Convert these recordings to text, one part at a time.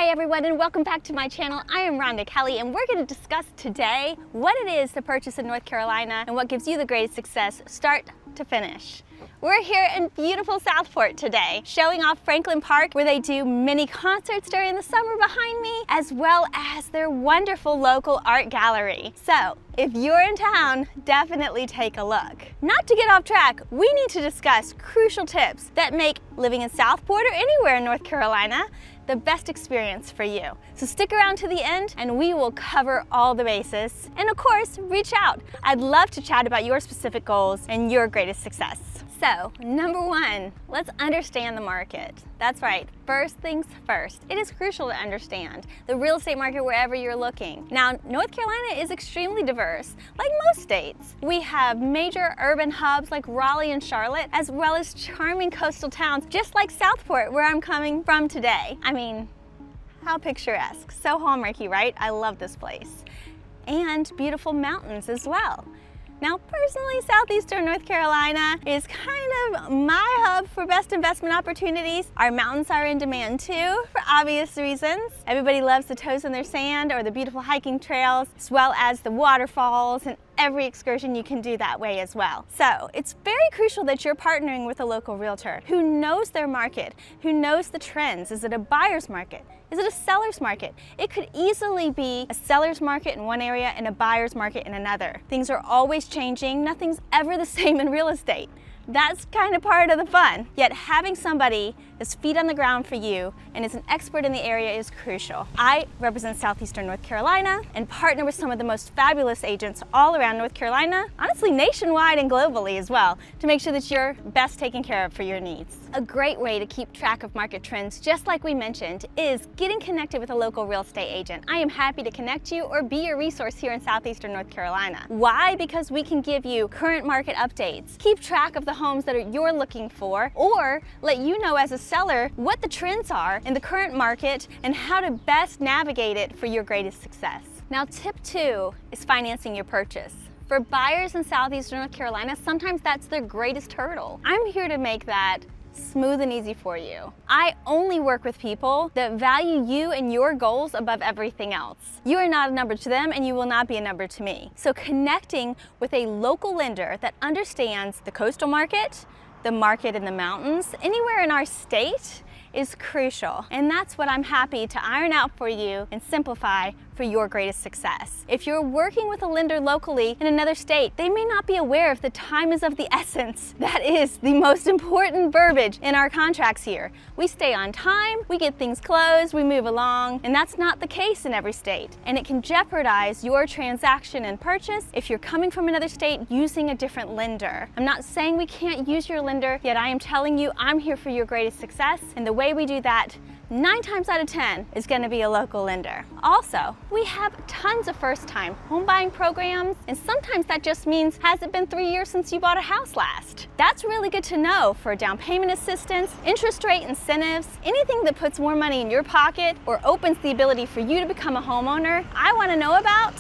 Hi everyone, and welcome back to my channel. I am Rhonda Kelly, and we're going to discuss today what it is to purchase in North Carolina and what gives you the greatest success start to finish. We're here in beautiful Southport today, showing off Franklin Park, where they do mini concerts during the summer behind me, as well as their wonderful local art gallery. So if you're in town, definitely take a look. Not to get off track, we need to discuss crucial tips that make living in Southport or anywhere in North Carolina the best experience for you. So stick around to the end and we will cover all the bases. And of course, reach out. I'd love to chat about your specific goals and your greatest success. So, number one, let's understand the market. That's right, first things first. It is crucial to understand the real estate market wherever you're looking. Now, North Carolina is extremely diverse, like most states. We have major urban hubs like Raleigh and Charlotte, as well as charming coastal towns, just like Southport, where I'm coming from today. I mean, how picturesque, so hallmarky, right? I love this place. And beautiful mountains as well. Now, personally, southeastern North Carolina is kind of my hub for best investment opportunities. Our mountains are in demand too, for obvious reasons. Everybody loves the toes in their sand or the beautiful hiking trails, as well as the waterfalls and every excursion you can do that way as well. So it's very crucial that you're partnering with a local realtor who knows their market, who knows the trends. Is it a buyer's market? Is it a seller's market? It could easily be a seller's market in one area and a buyer's market in another. Things are always changing. Nothing's ever the same in real estate. That's kind of part of the fun. Yet having somebody that's feet on the ground for you and is an expert in the area is crucial. I represent southeastern North Carolina and partner with some of the most fabulous agents all around North Carolina, honestly nationwide and globally as well, to make sure that you're best taken care of for your needs. A great way to keep track of market trends, just like we mentioned, is getting connected with a local real estate agent. I am happy to connect you or be your resource here in southeastern North Carolina. Why? Because we can give you current market updates, keep track of the homes that you're looking for, or let you know as a seller what the trends are in the current market and how to best navigate it for your greatest success. Now, tip 2 is financing your purchase. For buyers in southeastern North Carolina, sometimes that's their greatest hurdle. I'm here to make that smooth and easy for you. I only work with people that value you and your goals above everything else. You are not a number to them and you will not be a number to me. So connecting with a local lender that understands the coastal market, the market in the mountains, anywhere in our state is crucial. And that's what I'm happy to iron out for you and simplify for your greatest success. If you're working with a lender locally in another state, they may not be aware of the time is of the essence. That is the most important verbiage in our contracts here. We stay on time, we get things closed, we move along, and that's not the case in every state. And it can jeopardize your transaction and purchase if you're coming from another state using a different lender. I'm not saying we can't use your lender, yet I am telling you I'm here for your greatest success, and the way we do that 9 times out of 10 is going to be a local lender. Also, we have tons of first-time home buying programs, and sometimes that just means has it been 3 years since you bought a house last? That's really good to know for down payment assistance, interest rate incentives, anything that puts more money in your pocket or opens the ability for you to become a homeowner. I want to know about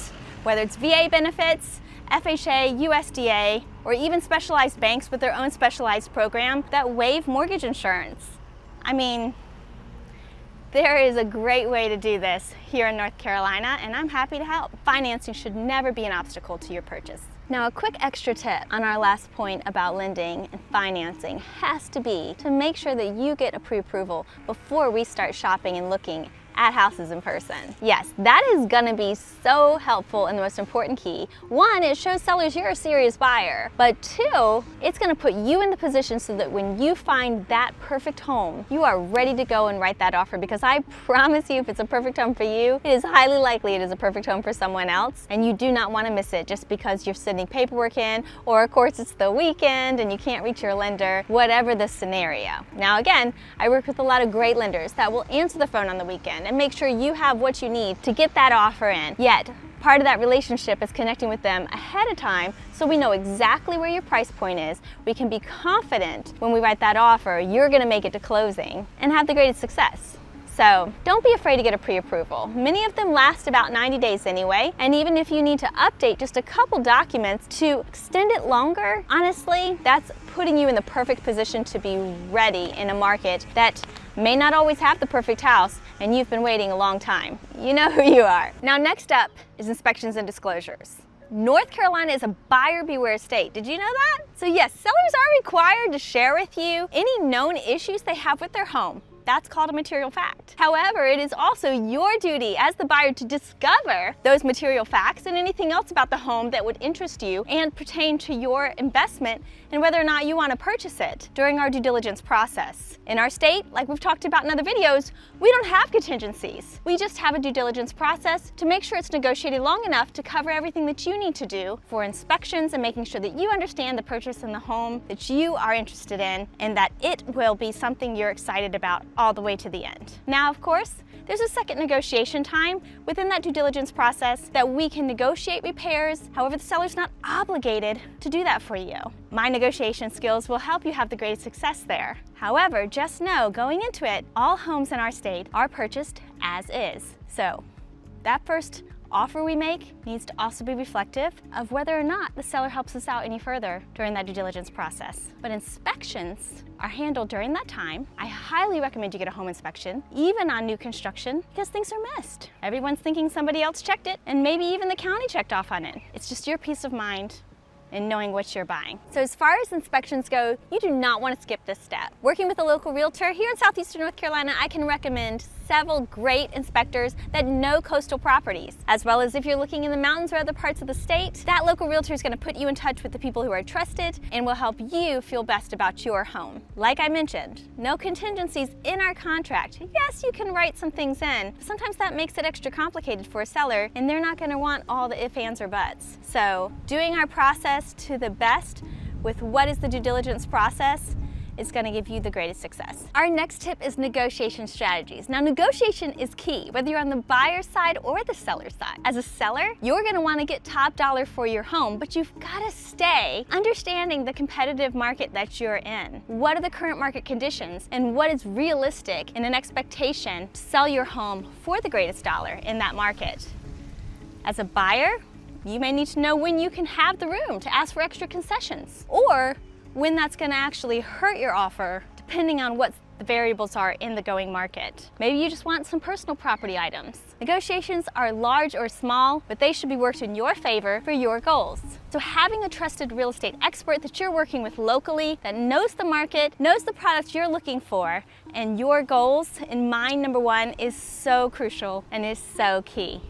whether it's VA benefits, FHA, USDA, or even specialized banks with their own specialized program that waive mortgage insurance. I mean, there is a great way to do this here in North Carolina, and I'm happy to help. Financing should never be an obstacle to your purchase. Now, a quick extra tip on our last point about lending and financing has to be to make sure that you get a pre-approval before we start shopping and looking at houses in person. Yes, that is gonna be so helpful and the most important key. 1, it shows sellers you're a serious buyer, but 2, it's gonna put you in the position so that when you find that perfect home, you are ready to go and write that offer, because I promise you, if it's a perfect home for you, it is highly likely it is a perfect home for someone else, and you do not wanna miss it just because you're sending paperwork in, or of course it's the weekend and you can't reach your lender, whatever the scenario. Now again, I work with a lot of great lenders that will answer the phone on the weekend and make sure you have what you need to get that offer in. Yet, part of that relationship is connecting with them ahead of time so we know exactly where your price point is. We can be confident when we write that offer, you're gonna make it to closing and have the greatest success. So don't be afraid to get a pre-approval. Many of them last about 90 days anyway, and even if you need to update just a couple documents to extend it longer, honestly, that's putting you in the perfect position to be ready in a market that may not always have the perfect house and you've been waiting a long time. You know who you are. Now next up is inspections and disclosures. North Carolina is a buyer beware state. Did you know that? So yes, sellers are required to share with you any known issues they have with their home. That's called a material fact. However, it is also your duty as the buyer to discover those material facts and anything else about the home that would interest you and pertain to your investment and whether or not you want to purchase it during our due diligence process. In our state, like we've talked about in other videos, we don't have contingencies. We just have a due diligence process to make sure it's negotiated long enough to cover everything that you need to do for inspections and making sure that you understand the purchase in the home that you are interested in and that it will be something you're excited about all the way to the end. Now, of course, there's a second negotiation time within that due diligence process that we can negotiate repairs. However, the seller's not obligated to do that for you. My negotiation skills will help you have the greatest success there. However, just know going into it, all homes in our state are purchased as is. So that first offer we make needs to also be reflective of whether or not the seller helps us out any further during that due diligence process. But inspections are handled during that time. I highly recommend you get a home inspection, even on new construction, because things are missed. Everyone's thinking somebody else checked it, and maybe even the county checked off on it. It's just your peace of mind in knowing what you're buying. So as far as inspections go, you do not want to skip this step. Working with a local realtor here in southeastern North Carolina, I can recommend several great inspectors that know coastal properties, as well as if you're looking in the mountains or other parts of the state, that local realtor is going to put you in touch with the people who are trusted and will help you feel best about your home. Like I mentioned, no contingencies in our contract. Yes, you can write some things in, but sometimes that makes it extra complicated for a seller and they're not going to want all the ifs, ands, or buts. So doing our process to the best with what is the due diligence process is going to give you the greatest success. Our next tip is negotiation strategies. Now, negotiation is key, whether you're on the buyer's side or the seller's side. As a seller, you're going to want to get top dollar for your home, but you've got to stay understanding the competitive market that you're in. What are the current market conditions and what is realistic in an expectation to sell your home for the greatest dollar in that market? As a buyer, you may need to know when you can have the room to ask for extra concessions, or when that's going to actually hurt your offer, depending on what the variables are in the going market. Maybe you just want some personal property items. Negotiations are large or small, but they should be worked in your favor for your goals. So having a trusted real estate expert that you're working with locally, that knows the market, knows the products you're looking for, and your goals in mind, number one, is so crucial and is so key.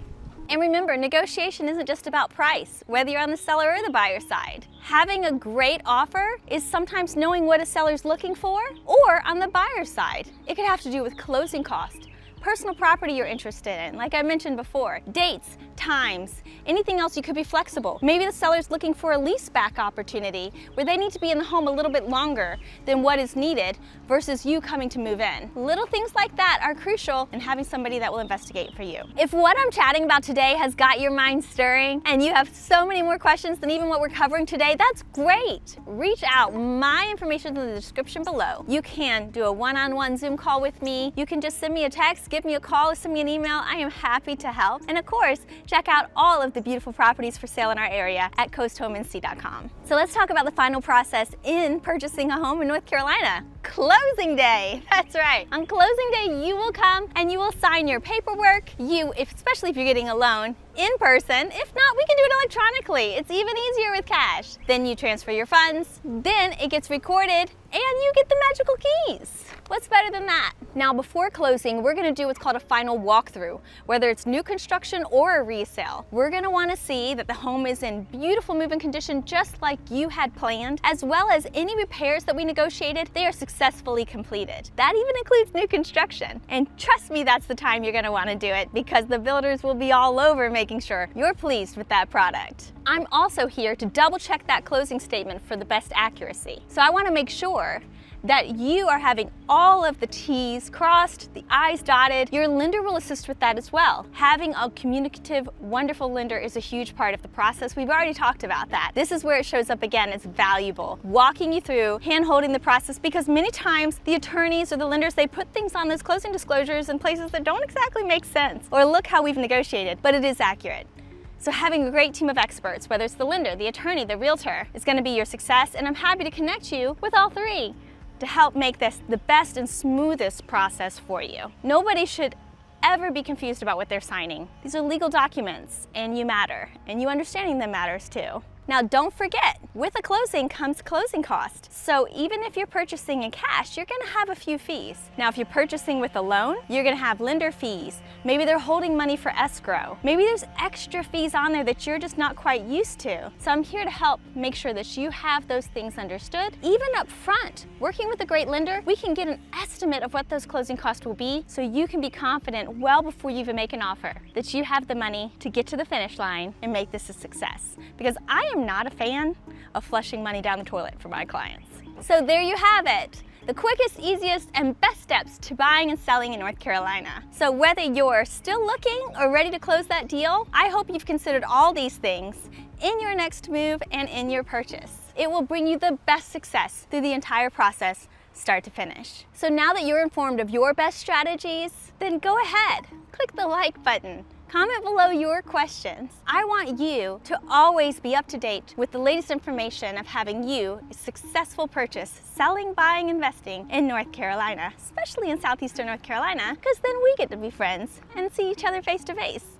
And remember, negotiation isn't just about price, whether you're on the seller or the buyer side. Having a great offer is sometimes knowing what a seller's looking for, or on the buyer side, it could have to do with closing cost, personal property you're interested in, like I mentioned before, dates, times, anything else. You could be flexible. Maybe the seller's looking for a lease back opportunity where they need to be in the home a little bit longer than what is needed versus you coming to move in. Little things like that are crucial in having somebody that will investigate for you. If what I'm chatting about today has got your mind stirring and you have so many more questions than even what we're covering today, that's great. Reach out. My information is in the description below. You can do a one-on-one Zoom call with me. You can just send me a text, give me a call, or send me an email. I am happy to help. And of course, check out all of the beautiful properties for sale in our area at coasthomeinc.com. So let's talk about the final process in purchasing a home in North Carolina. Closing day. That's right. On closing day, you will come and you will sign your paperwork. Especially if you're getting a loan, in person. If not, we can do it electronically. It's even easier with cash. Then you transfer your funds, then it gets recorded, and you get the magical keys. What's better than that? Now, before closing, we're gonna do what's called a final walkthrough. Whether it's new construction or a resale, we're gonna wanna see that the home is in beautiful move-in condition, just like you had planned, as well as any repairs that we negotiated, they are successfully completed. That even includes new construction. And trust me, that's the time you're gonna wanna do it, because the builders will be all over making sure you're pleased with that product. I'm also here to double check that closing statement for the best accuracy. So I wanna make sure that you are having all of the T's crossed, the I's dotted. Your lender will assist with that as well. Having a communicative, wonderful lender is a huge part of the process. We've already talked about that. This is where it shows up again. It's valuable. Walking you through, hand-holding the process, because many times the attorneys or the lenders, they put things on those closing disclosures in places that don't exactly make sense. Or look how we've negotiated, but it is accurate. So having a great team of experts, whether it's the lender, the attorney, the realtor, is going to be your success, and I'm happy to connect you with all three to help make this the best and smoothest process for you. Nobody should ever be confused about what they're signing. These are legal documents, and you matter, and you understanding them matters too. Now don't forget, with a closing comes closing cost. So even if you're purchasing in cash, you're gonna have a few fees. Now if you're purchasing with a loan, you're gonna have lender fees. Maybe they're holding money for escrow. Maybe there's extra fees on there that you're just not quite used to. So I'm here to help make sure that you have those things understood. Even up front, working with a great lender, we can get an estimate of what those closing costs will be so you can be confident well before you even make an offer that you have the money to get to the finish line and make this a success. Because I am not a fan of flushing money down the toilet for my clients. So there you have it. The quickest, easiest, and best steps to buying and selling in North Carolina. So whether you're still looking or ready to close that deal, I hope you've considered all these things in your next move and in your purchase. It will bring you the best success through the entire process, start to finish. So now that you're informed of your best strategies, then go ahead, click the like button. Comment below your questions. I want you to always be up to date with the latest information of having you a successful purchase, selling, buying, investing in North Carolina, especially in southeastern North Carolina, because then we get to be friends and see each other face to face.